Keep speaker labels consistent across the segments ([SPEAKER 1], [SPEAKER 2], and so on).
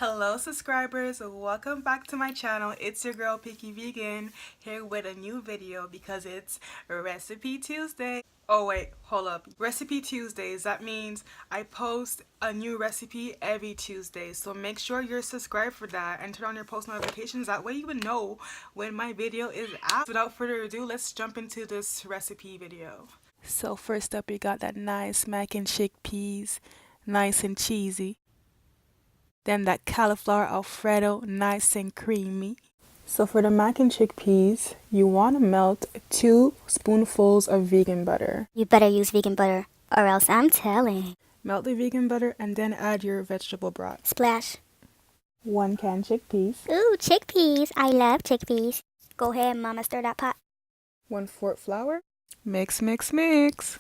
[SPEAKER 1] Hello subscribers, welcome back to my channel. It's your girl Picky Vegan here with a new video because it's Recipe Tuesday. Oh wait, hold up. Recipe Tuesdays, that means I post a new recipe every Tuesday. So make sure you're subscribed for that and turn on your post notifications. That way you would know when my video is out. Without further ado, let's jump into this recipe video. So first up, you got that nice mac and chickpeas, nice and cheesy. Then that cauliflower Alfredo, nice and creamy. So for the mac and chickpeas, you want to melt 2 spoonfuls of vegan butter.
[SPEAKER 2] You better use vegan butter, or else I'm telling.
[SPEAKER 1] Melt the vegan butter and then add your vegetable broth.
[SPEAKER 2] Splash.
[SPEAKER 1] 1 can chickpeas.
[SPEAKER 2] Ooh, chickpeas. I love chickpeas. Go ahead, mama, stir that pot.
[SPEAKER 1] 1/4 flour. Mix, mix, mix.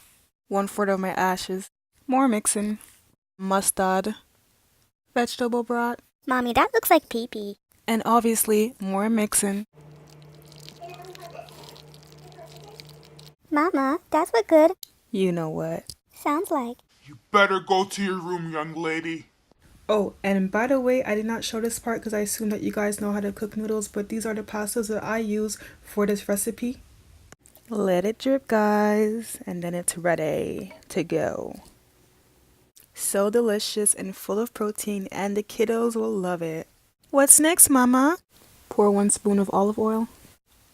[SPEAKER 1] 1/4 of my ashes. More mixing. Mustard. Vegetable broth.
[SPEAKER 2] Mommy, that looks like pee-pee.
[SPEAKER 1] And obviously, more mixing.
[SPEAKER 2] Mama, that's what good
[SPEAKER 1] You know what.
[SPEAKER 2] sounds like.
[SPEAKER 3] You better go to your room, young lady.
[SPEAKER 1] Oh, and by the way, I did not show this part because I assume that you guys know how to cook noodles, but these are the pastas that I use for this recipe. Let it drip, guys, and then it's ready to go. So delicious and full of protein, and the kiddos will love it. What's next, mama? Pour 1 spoon of olive oil.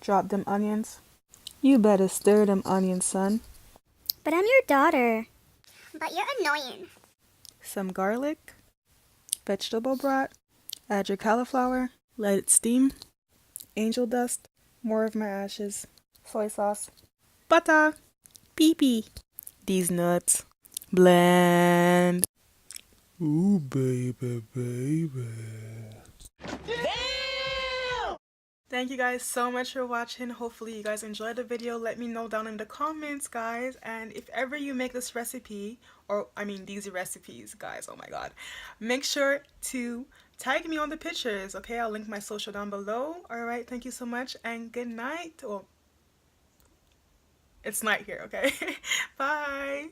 [SPEAKER 1] Drop them onions. You better stir them onions, son.
[SPEAKER 2] But I'm your daughter.
[SPEAKER 4] But you're annoying.
[SPEAKER 1] Some garlic. Vegetable broth. Add your cauliflower. Let it steam. Angel dust. More of my ashes. Soy sauce. Butter. Pee-pee. These nuts. Blend.
[SPEAKER 3] Ooh, baby, baby.
[SPEAKER 1] Thank you guys so much for watching. Hopefully you guys enjoyed the video. Let me know down in the comments, guys. And if ever you make this recipe, or I mean these recipes, guys, oh my god, make sure to tag me on the pictures, okay? I'll link my social down below. All right, thank you so much and good night. Well, it's night here, okay? Bye.